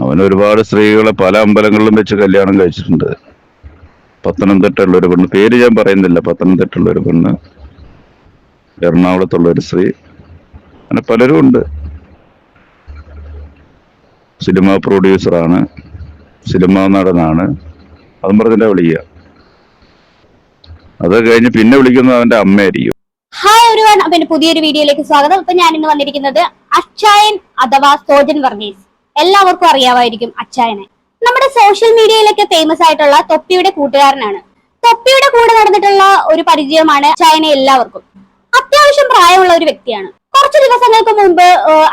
അവൻ ഒരുപാട് സ്ത്രീകളെ പല അമ്പലങ്ങളിലും വെച്ച് കല്യാണം കഴിച്ചിട്ടുണ്ട്. പത്തനംതിട്ടയുള്ള ഒരു പെണ്ണ്, പേര് ഞാൻ പറയുന്നില്ല, പത്തനംതിട്ടയുള്ള ഒരു പെണ്ണ്, എറണാകുളത്തുള്ള ഒരു സ്ത്രീ, അങ്ങനെ പലരും ഉണ്ട്. സിനിമ പ്രൊഡ്യൂസറാണ്, സിനിമാ നടനാണ്, അതും പറഞ്ഞിട്ടാ വിളിക്കുക. അത് കഴിഞ്ഞ് പിന്നെ വിളിക്കുന്നത് അവന്റെ അമ്മയായിരിക്കും. ഹായ് എവരിവൺ, അപ്പൊ എന്റെ പുതിയൊരു വീഡിയോയിലേക്ക് സ്വാഗതം. ഇപ്പൊ ഞാൻ ഇന്ന് വന്നിരിക്കുന്നത് അച്ചായൻ അഥവാ സോജൻ വർഗീസ്. എല്ലാവർക്കും അറിയാമായിരിക്കും അച്ചായനെ. നമ്മുടെ സോഷ്യൽ മീഡിയയിലൊക്കെ ഫേമസ് ആയിട്ടുള്ള തൊപ്പിയുടെ കൂട്ടുകാരനാണ്. തൊപ്പിയുടെ കൂടെ നടന്നിട്ടുള്ള ഒരു പരിചയമാണ് അച്ചായനെ എല്ലാവർക്കും. അത്യാവശ്യം പ്രായമുള്ള ഒരു വ്യക്തിയാണ്. കുറച്ചു ദിവസങ്ങൾക്ക് മുമ്പ്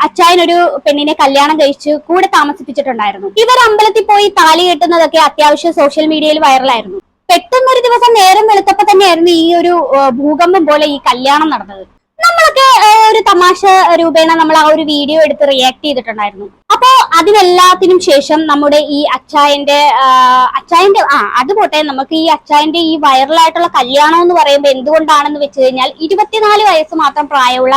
അച്ചായൻ ഒരു പെണ്ണിനെ കല്യാണം കഴിച്ച് കൂടെ താമസിപ്പിച്ചിട്ടുണ്ടായിരുന്നു. ഇവർ അമ്പലത്തിൽ പോയി താലി കെട്ടുന്നതൊക്കെ അത്യാവശ്യം സോഷ്യൽ മീഡിയയിൽ വൈറലായിരുന്നു. പെട്ടെന്നൊരു ദിവസം നേരം വെളുത്തപ്പോ തന്നെയായിരുന്നു ഈ ഒരു ഭൂകമ്പം പോലെ ഈ കല്യാണം നടന്നത്. നമ്മളൊക്കെ ഒരു തമാശ രൂപേണ നമ്മൾ ആ ഒരു വീഡിയോ എടുത്ത് റിയാക്ട് ചെയ്തിട്ടുണ്ടായിരുന്നു. അപ്പോ അതിനെല്ലാത്തിനും ശേഷം നമ്മുടെ ഈ അച്ചായന്റെ അത് പോട്ടെ, നമുക്ക് ഈ അച്ചായന്റെ ഈ വൈറലായിട്ടുള്ള കല്യാണം എന്ന് പറയുമ്പോൾ എന്തുകൊണ്ടാണെന്ന് വെച്ച് കഴിഞ്ഞാൽ 24 വയസ്സ് മാത്രം പ്രായമുള്ള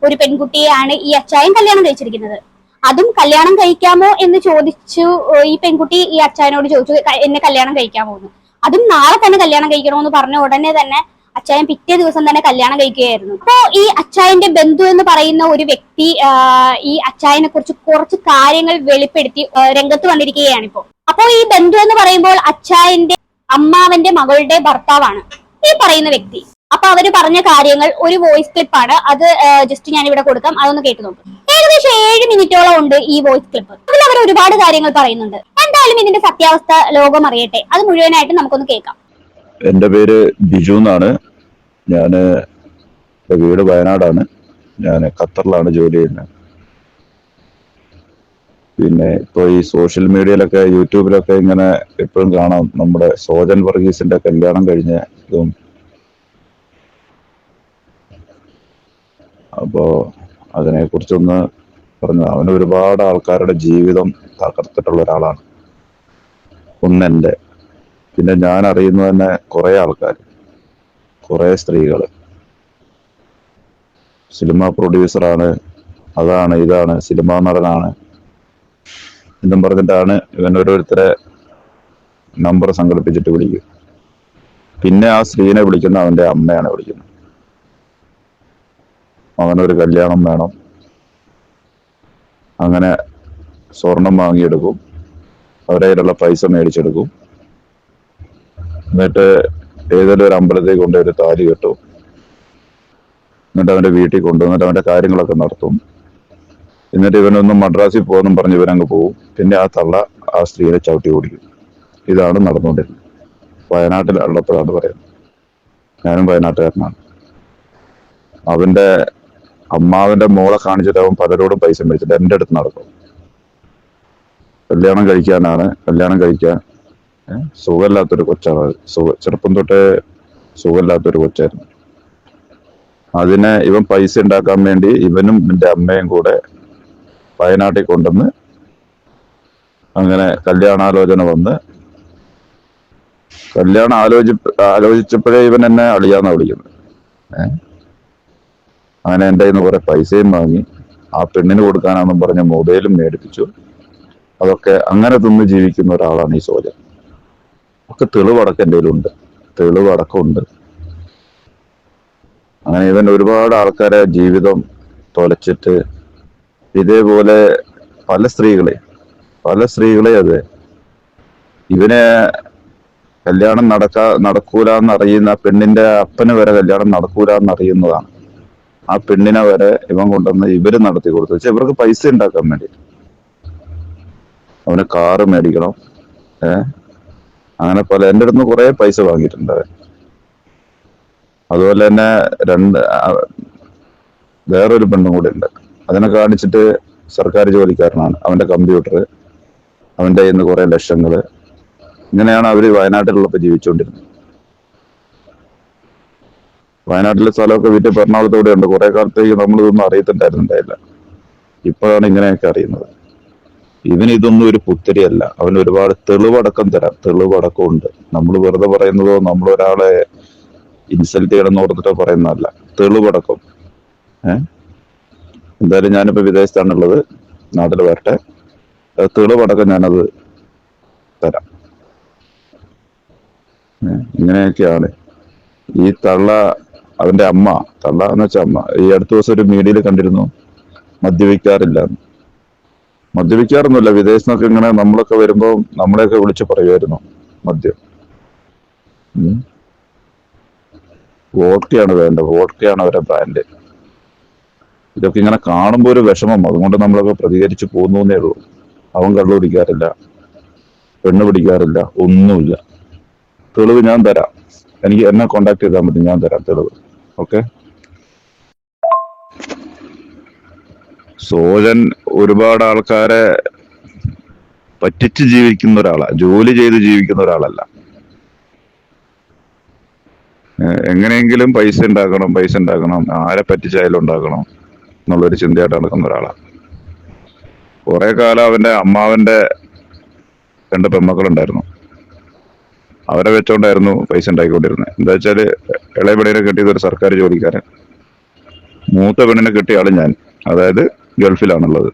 ഒരു പെൺകുട്ടിയെയാണ് ഈ അച്ചായൻ കല്യാണം കഴിച്ചിരിക്കുന്നത്. അതും കല്യാണം കഴിക്കാമോ എന്ന് ചോദിച്ചു ഈ പെൺകുട്ടി ഈ അച്ചായനോട് ചോദിച്ചു, എന്നെ കല്യാണം കഴിക്കാമോ എന്ന്. അതും നാളെ തന്നെ കല്യാണം കഴിക്കണമെന്ന് പറഞ്ഞ ഉടനെ തന്നെ അച്ചായൻ പിറ്റേ ദിവസം തന്നെ കല്യാണം കഴിക്കുകയായിരുന്നു. അപ്പോ ഈ അച്ചായന്റെ ബന്ധു എന്ന് പറയുന്ന ഒരു വ്യക്തി ഈ അച്ചായനെ കുറിച്ച് കുറച്ച് കാര്യങ്ങൾ വെളിപ്പെടുത്തി രംഗത്ത് വന്നിരിക്കുകയാണ് ഇപ്പോ. അപ്പോ ഈ ബന്ധു എന്ന് പറയുമ്പോൾ അച്ചായന്റെ അമ്മാവന്റെ മകളുടെ ഭർത്താവാണ് ഈ പറയുന്ന വ്യക്തി. അപ്പൊ അവര് പറഞ്ഞ കാര്യങ്ങൾ ഒരു വോയിസ് ക്ലിപ്പാണ്. അത് ജസ്റ്റ് ഞാൻ ഇവിടെ കൊടുക്കാം, അതൊന്ന് കേട്ടു നോക്കും. ഏകദേശം 7 മിനിറ്റോളം ഉണ്ട് ഈ വോയിസ് ക്ലിപ്പ്. അതിൽ അവർ ഒരുപാട് കാര്യങ്ങൾ പറയുന്നുണ്ട്. എന്തായാലും ഇതിന്റെ സത്യാവസ്ഥ ലോകം അറിയട്ടെ, അത് മുഴുവനായിട്ട് നമുക്കൊന്ന് കേൾക്കാം. എന്റെ പേര് ബിജു എന്നാണ്. ഞാന് വീട് വയനാടാണ്. ഞാൻ ഖത്തറിലാണ് ജോലി ചെയ്യുന്നത്. പിന്നെ ഇപ്പൊ ഈ സോഷ്യൽ മീഡിയയിലൊക്കെ യൂട്യൂബിലൊക്കെ ഇങ്ങനെ എപ്പോഴും കാണാം നമ്മുടെ സോജൻ വർഗീസിന്റെ കല്യാണം കഴിഞ്ഞ ഇതും. അപ്പോ അതിനെ കുറിച്ചൊന്ന് പറഞ്ഞു. അവന് ഒരുപാട് ആൾക്കാരുടെ ജീവിതം തകർത്തിട്ടുള്ള ഒരാളാണ്. ഒന്നെന്റെ, പിന്നെ ഞാൻ അറിയുന്ന തന്നെ കുറെ ആൾക്കാർ, കുറെ സ്ത്രീകള്. സിനിമ പ്രൊഡ്യൂസറാണ്, അതാണ് ഇതാണ്, സിനിമാ നടനാണ് എന്നും പറഞ്ഞിട്ടാണ് ഇവൻ ഓരോരുത്തരെ നമ്പർ സംഘടിപ്പിച്ചിട്ട് വിളിക്കും. പിന്നെ ആ സ്ത്രീനെ വിളിക്കുന്ന അവന്റെ അമ്മയാണ് വിളിക്കുന്നത്. അവനൊരു കല്യാണം വേണം, അങ്ങനെ സ്വർണം വാങ്ങിയെടുക്കും, അവരുടെ കയ്യിലുള്ള പൈസ മേടിച്ചെടുക്കും, എന്നിട്ട് ഏതെങ്കിലും ഒരു അമ്പലത്തിൽ കൊണ്ട് ഒരു താലി കെട്ടും, എന്നിട്ട് അവന്റെ വീട്ടിൽ കൊണ്ടുവന്നിട്ട് അവന്റെ കാര്യങ്ങളൊക്കെ നടത്തും. എന്നിട്ട് ഇവനൊന്നും മദ്രാസിൽ പോകുമെന്നും പറഞ്ഞ് ഇവനങ്ങ് പോവും. പിന്നെ ആ തള്ള ആ സ്ത്രീയെ ചവിട്ടി ഓടിക്കും. ഇതാണ് നടന്നുകൊണ്ടിരുന്നത്. വയനാട്ടിൽ ഉള്ളപ്പോഴാണ് പറയുന്നത്. ഞാനും വയനാട്ടുകാരനാണ്. അവന്റെ അമ്മാവന്റെ മോളെ കാണിച്ചിട്ട് അവൻ പലരോടും പൈസ മേടിച്ചിട്ട് എൻ്റെ അടുത്ത് നടക്കും. കല്യാണം കഴിക്കാൻ സുഖമില്ലാത്തൊരു കൊച്ചാണ്. ചെറുപ്പം തൊട്ടേ സുഖമില്ലാത്തൊരു കൊച്ചായിരുന്നു. അതിനെ ഇവൻ പൈസ ഉണ്ടാക്കാൻ വേണ്ടി ഇവനും എൻ്റെ അമ്മയും കൂടെ വയനാട്ടിൽ കൊണ്ടുവന്ന് അങ്ങനെ കല്യാണാലോചന വന്ന് ആലോചിച്ചപ്പോഴേ ഇവൻ എന്നെ അളിയാന്നാ വിളിക്കുന്നത്. അങ്ങനെ എൻ്റെ കയ്യിൽ നിന്ന് കുറെ പൈസയും വാങ്ങി ആ പെണ്ണിന് കൊടുക്കാനാണെന്നും പറഞ്ഞ മൊബൈലും മേടിപ്പിച്ചു. അതൊക്കെ അങ്ങനെ തിന്ന് ജീവിക്കുന്ന ഒരാളാണ് ഈ സോജൻ. ഒക്കെ തെളിവടക്കം എൻ്റെ കയ്യിലുണ്ട്, തെളിവടക്കമുണ്ട്. അങ്ങനെ ഇവൻ ഒരുപാട് ആൾക്കാരെ ജീവിതം തൊലച്ചിട്ട് ഇതേപോലെ പല സ്ത്രീകളെ അതെ ഇവനെ കല്യാണം നടക്കൂലെന്നറിയുന്ന പെണ്ണിന്റെ അപ്പന് വരെ കല്യാണം നടക്കൂലെന്നറിയുന്നതാണ്. ആ പെണ്ണിനെ വരെ ഇവൻ കൊണ്ടുവന്ന് ഇവര് നടത്തി കൊടുത്തു. വെച്ചാൽ ഇവർക്ക് പൈസ ഉണ്ടാക്കാൻ വേണ്ടി. അവന് കാറ് മേടിക്കണം, അങ്ങനെ പല എൻ്റെ അടുത്ത് നിന്ന് കുറെ പൈസ വാങ്ങിയിട്ടുണ്ട് അവൻ. അതുപോലെ തന്നെ വേറൊരു പെണ്ണും കൂടെ ഉണ്ട്. അതിനെ കാണിച്ചിട്ട് സർക്കാർ ജോലിക്കാരനാണ്, അവന്റെ കമ്പ്യൂട്ടർ, അവന്റെ കയ്യിൽ നിന്ന് കുറെ ലക്ഷങ്ങള്. ഇങ്ങനെയാണ് അവര് വയനാട്ടിലുള്ളപ്പോ ജീവിച്ചുകൊണ്ടിരുന്നത്. വയനാട്ടിലെ സ്ഥലമൊക്കെ വിറ്റ് എറണാകുളത്തോടെ ഉണ്ട്. കുറെ കാലത്തേക്ക് നമ്മളിതൊന്നും അറിയത്തുണ്ടായിരുന്നുണ്ടായില്ല. ഇപ്പോഴാണ് ഇങ്ങനെയൊക്കെ അറിയുന്നത്. ഇവനിതൊന്നും ഒരു പുത്തരിയല്ല. അവന് ഒരുപാട് തെളിവടക്കം തരാം. തെളിവടക്കം ഉണ്ട്. നമ്മൾ വെറുതെ പറയുന്നതോ നമ്മൾ ഒരാളെ ഇൻസൾട്ട് ചെയ്യണമെന്ന് ഓർത്തിട്ടോ പറയുന്നതല്ല. തെളിവടക്കം. എന്തായാലും ഞാനിപ്പോ വിദേശത്താണുള്ളത്. നാട്ടിൽ വരട്ടെ. തെളിവടക്കം ഞാനത് തരാം. ഇങ്ങനെയൊക്കെയാണ് ഈ തള്ള. അവന്റെ അമ്മ, തള്ള എന്ന് വെച്ചാൽ അമ്മ, ഈ അടുത്ത ദിവസം ഒരു മീഡിയയിൽ കണ്ടിരുന്നു മദ്യപിക്കാറില്ല. മദ്യപിക്കാറൊന്നുമില്ല, വിദേശത്തൊക്കെ ഇങ്ങനെ നമ്മളൊക്കെ വരുമ്പോൾ നമ്മളെയൊക്കെ വിളിച്ച് പറയുമായിരുന്നു മദ്യം. വോഡ്കയാണ് വേണ്ടത്, വോഡ്കയാണ് അവരുടെ ബ്രാൻഡ്. ഇതൊക്കെ ഇങ്ങനെ കാണുമ്പോൾ ഒരു വിഷമം, അതുകൊണ്ട് നമ്മളൊക്കെ പ്രതികരിച്ച് പോകുന്നേ ഉള്ളൂ. അവൻ കള്ളു പിടിക്കാറില്ല, പെണ്ണ് പിടിക്കാറില്ല, ഒന്നുമില്ല. തെളിവ് ഞാൻ തരാം, എനിക്ക് എന്നെ കോണ്ടാക്ട് ചെയ്താൽ മതി, ഞാൻ തരാം തെളിവ്. ഓക്കെ. സോജൻ ഒരുപാട് ആൾക്കാരെ പറ്റിച്ച് ജീവിക്കുന്ന ഒരാളാ, ജോലി ചെയ്ത് ജീവിക്കുന്ന ഒരാളല്ല. എങ്ങനെയെങ്കിലും പൈസ ഉണ്ടാക്കണം, ആരെ പറ്റിച്ചായാലും ഉണ്ടാക്കണം എന്നുള്ളൊരു ചിന്തയായിട്ട് നടക്കുന്ന ഒരാളാണ്. കുറെ കാലം അവന്റെ അമ്മാവന്റെ 2 പെൺമക്കളുണ്ടായിരുന്നു, അവരെ വെച്ചോണ്ടായിരുന്നു പൈസ ഉണ്ടാക്കിക്കൊണ്ടിരുന്നത്. എന്താ വെച്ചാല് ഇളയ പെണ്ണിനെ കെട്ടിയത് ഒരു സർക്കാർ ജോലിക്കാരൻ, മൂത്ത പെണ്ണിനെ കെട്ടിയ ആള് ഞാൻ, അതായത് ഗൾഫിലാണുള്ളത്.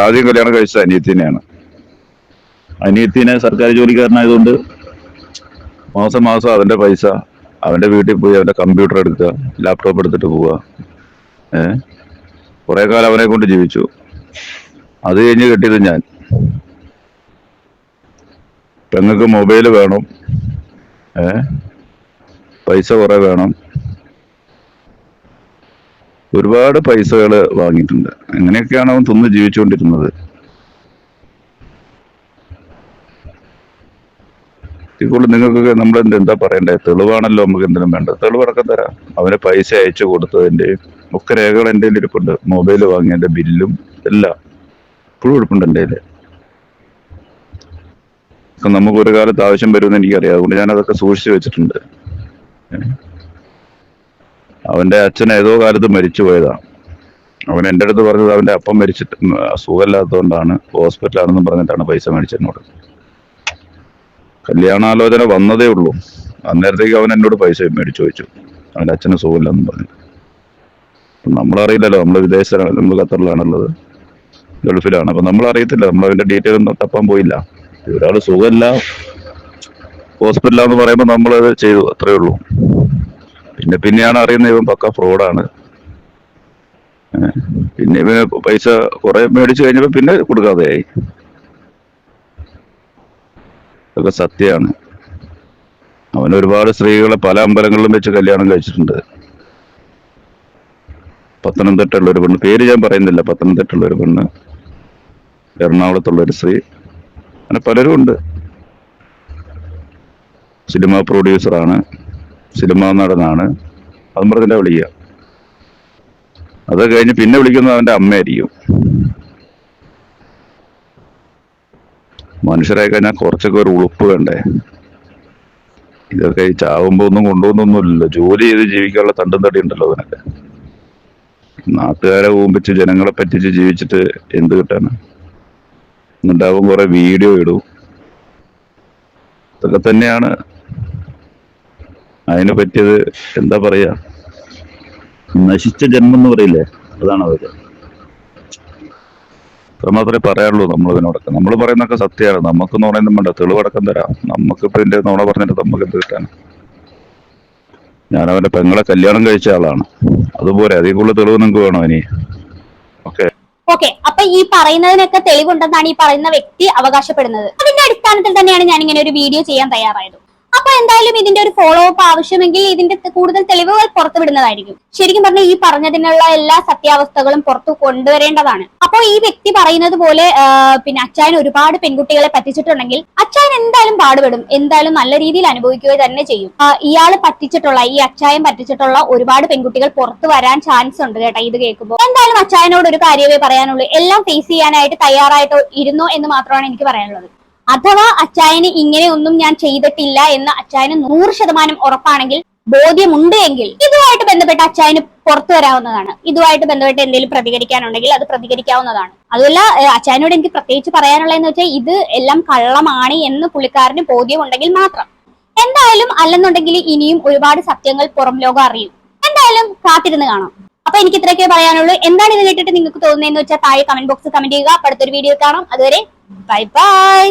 ആദ്യം കല്യാണം കഴിച്ചത് അനിയത്തിനെയാണ്. അനിയത്തിനെ സർക്കാർ ജോലിക്കാരനായതുകൊണ്ട് മാസം അതിന്റെ പൈസ അവന്റെ വീട്ടിൽ പോയി അവന്റെ കമ്പ്യൂട്ടർ എടുക്കുക, ലാപ്ടോപ്പ് എടുത്തിട്ട് പോവുക. കുറെ കാലം അവനെ കൊണ്ട് ജീവിച്ചു. അത് കഴിഞ്ഞ് കെട്ടിയത് ഞാൻ. പെങ്ങൾക്ക് മൊബൈല് വേണം, പൈസ കുറെ വേണം, ഒരുപാട് പൈസകൾ വാങ്ങിയിട്ടുണ്ട്. അങ്ങനെയൊക്കെയാണ് അവൻ തിന്ന് ജീവിച്ചുകൊണ്ടിരുന്നത്. ഇപ്പോൾ നിങ്ങൾക്കൊക്കെ നമ്മൾ എന്താ പറയണ്ടേ? തെളിവാണല്ലോ നമുക്ക് എന്തിനും വേണ്ടത്. തെളിവടക്കം തരാം. അവന് പൈസ അയച്ചു കൊടുത്തതിന്റെയും ഒക്കെ രേഖകൾ എൻ്റെ കയ്യിൽ ഇരിപ്പുണ്ട്. മൊബൈൽ വാങ്ങിയതിന്റെ ബില്ലും എല്ലാം ഇപ്പോഴും ഇരിപ്പുണ്ട് എൻ്റെ കയ്യില്. നമുക്ക് ഒരു കാലത്ത് ആവശ്യം വരുമെന്ന് എനിക്കറിയാം, അതുകൊണ്ട് ഞാൻ അതൊക്കെ സൂക്ഷിച്ചു വെച്ചിട്ടുണ്ട്. അവന്റെ അച്ഛൻ ഏതോ കാലത്ത് മരിച്ചു പോയതാ. അവൻ എൻ്റെ അടുത്ത് പറഞ്ഞത് അവന്റെ അപ്പം മരിച്ചിട്ട് സുഖമില്ലാത്തതുകൊണ്ടാണ്, ഹോസ്പിറ്റലാണെന്നും പറഞ്ഞിട്ടാണ് പൈസ മേടിച്ചെന്നോട്. കല്യാണാലോചന വന്നതേ ഉള്ളൂ, അന്നേരത്തേക്ക് അവൻ എന്നോട് പൈസ മേടിച്ചു ചോദിച്ചു, അവന്റെ അച്ഛന് സുഖമില്ലെന്നും പറഞ്ഞു. നമ്മളറിയില്ലല്ലോ, നമ്മൾ വിദേശത്താണ്, നമ്മൾ ഖത്തറിലാണുള്ളത്, ഗൾഫിലാണ്. അപ്പൊ നമ്മളറിയത്തില്ല, നമ്മൾ അതിന്റെ ഡീറ്റെയിൽ ഒന്നും തപ്പാൻ പോയില്ല. ഒരാള് സുഖമില്ല, ഹോസ്പിറ്റലാന്ന് പറയുമ്പോൾ നമ്മളത് ചെയ്തു, അത്രേ ഉള്ളൂ. പിന്നെയാണ് അറിയുന്നത് ഇവൻ പക്ക ഫ്രോഡാണ്. പിന്നെ ഇവന് പൈസ കുറെ മേടിച്ചു കഴിഞ്ഞപ്പോ പിന്നെ കൊടുക്കാതെയായി. ഇതൊക്കെ സത്യമാണ്. അവൻ ഒരുപാട് സ്ത്രീകളെ പല അമ്പലങ്ങളിലും വെച്ച് കല്യാണം കഴിച്ചിട്ടുണ്ട്. പത്തനംതിട്ടയുള്ള ഒരു പെണ്ണ്, പേര് ഞാൻ പറയുന്നില്ല, പത്തനംതിട്ടയുള്ള ഒരു പെണ്ണ്, എറണാകുളത്തുള്ള ഒരു സ്ത്രീ, അങ്ങനെ പലരും ഉണ്ട്. സിനിമ പ്രൊഡ്യൂസറാണ്, സിനിമാ നടനാണ്, അതും പറഞ്ഞിട്ടാ വിളിക്കുക. അത് കഴിഞ്ഞ് പിന്നെ വിളിക്കുന്നത് അവന്റെ അമ്മയായിരിക്കും. മനുഷ്യരായി കഴിഞ്ഞാൽ കുറച്ചൊക്കെ ഒരു ഉളുപ്പ് വേണ്ടേ? ഇതൊക്കെ ഈ ചാവുമ്പോ ഒന്നും കൊണ്ടുപോകുന്നൊന്നുമില്ലല്ലോ. ജോലി ചെയ്ത് ജീവിക്കാനുള്ള തണ്ടും തടി ഉണ്ടല്ലോ അതിനൊക്കെ. നാട്ടുകാരെ ഊമ്പിച്ച് ജനങ്ങളെ പറ്റിച്ച് ജീവിച്ചിട്ട് എന്ത് കിട്ടാന്? എന്നിട്ടാവും കുറെ വീഡിയോ ഇടും. ഇതൊക്കെ തന്നെയാണ് അതിന് പറ്റിയത്. എന്താ പറയാ, നശിച്ച ജന്മം എന്ന് പറയില്ലേ, അതാണ് അവര്. അത്ര മാത്രമേ പറയാനുള്ളൂ നമ്മൾ ഇതിനോടൊക്കെ. നമ്മൾ പറയുന്നൊക്കെ സത്യമാണ്. നമുക്ക് നുണയൊന്നും വേണ്ട, തെളിവടക്കം തരാം. നമുക്കിപ്പോ ഇതിന്റെ നുണ പറഞ്ഞിട്ട് നമുക്ക് എന്ത് കിട്ടാൻ? ഞാൻ അവന്റെ പെങ്ങളെ കല്യാണം കഴിച്ച ആളാണ്, അതുപോലെ അതേ കൂടുതൽ തെളിവ് നിങ്ങൾക്ക് വേണോ ഇനി? ഓക്കെ. അപ്പൊ ഈ പറയുന്നതിനൊക്കെ തെളിവുണ്ടെന്നാണ് ഈ പറയുന്ന വ്യക്തി അവകാശപ്പെടുന്നത്. അതിന്റെ അടിസ്ഥാനത്തിൽ തന്നെയാണ് ഞാൻ ഇങ്ങനെ ഒരു വീഡിയോ ചെയ്യാൻ തയ്യാറായത്. അപ്പൊ എന്തായാലും ഇതിന്റെ ഒരു ഫോളോ അപ്പ് ആവശ്യമെങ്കിൽ ഇതിന്റെ കൂടുതൽ തെളിവുകൾ പുറത്തുവിടുന്നതായിരിക്കും. ശരിക്കും പറഞ്ഞാൽ ഈ പറഞ്ഞതിനുള്ള എല്ലാ സത്യാവസ്ഥകളും പുറത്തു കൊണ്ടുവരേണ്ടതാണ്. അപ്പോൾ ഈ വ്യക്തി പറയുന്നത് പോലെ പിന്നെ അച്ചായൻ ഒരുപാട് പെൺകുട്ടികളെ പറ്റിച്ചിട്ടുണ്ടെങ്കിൽ അച്ചായൻ എന്തായാലും പാടുപെടും, എന്തായാലും നല്ല രീതിയിൽ അനുഭവിക്കുക തന്നെ ചെയ്യും. ഇയാള് പറ്റിച്ചിട്ടുള്ള, ഈ അച്ചായൻ പറ്റിച്ചിട്ടുള്ള ഒരുപാട് പെൺകുട്ടികൾ പുറത്തു വരാൻ ചാൻസ് ഉണ്ട് കേട്ടോ. ഇത് കേൾക്കുമ്പോൾ എന്തായാലും അച്ചായനോട് ഒരു കാര്യമേ പറയാനുള്ളൂ, എല്ലാം ഫേസ് ചെയ്യാനായിട്ട് തയ്യാറായിട്ട് ഇരുന്നോ എന്ന് മാത്രമാണ് എനിക്ക് പറയാനുള്ളത്. അഥവാ അച്ചായന് ഇങ്ങനെയൊന്നും ഞാൻ ചെയ്തിട്ടില്ല എന്ന് അച്ചായന് 100% ഉറപ്പാണെങ്കിൽ, ബോധ്യമുണ്ട് എങ്കിൽ ഇതുമായിട്ട് ബന്ധപ്പെട്ട് അച്ചായന് പുറത്തു വരാവുന്നതാണ്. ഇതുമായിട്ട് ബന്ധപ്പെട്ട് എന്തെങ്കിലും പ്രതികരിക്കാനുണ്ടെങ്കിൽ അത് പ്രതികരിക്കാവുന്നതാണ്. അതുമല്ല, അച്ചായനോട് എനിക്ക് പ്രത്യേകിച്ച് പറയാനുള്ളതെന്ന് വെച്ചാൽ ഇത് എല്ലാം കള്ളമാണ് എന്ന് പുള്ളിക്കാരന് ബോധ്യമുണ്ടെങ്കിൽ മാത്രം. എന്തായാലും അല്ലെന്നുണ്ടെങ്കിൽ ഇനിയും ഒരുപാട് സത്യങ്ങൾ പുറം ലോകം അറിയും. എന്തായാലും കാത്തിരുന്ന് കാണാം. അപ്പൊ എനിക്ക് ഇത്രയൊക്കെ പറയാനുള്ളൂ. എന്താണ് ഇത് കേട്ടിട്ട് നിങ്ങൾക്ക് തോന്നുന്നതെന്ന് വെച്ചാൽ താഴെ കമന്റ് ബോക്സിൽ കമന്റ് ചെയ്യുക. അപ്പൊ അടുത്തൊരു വീഡിയോ കാണാം. അതുവരെ ബൈ ബൈ.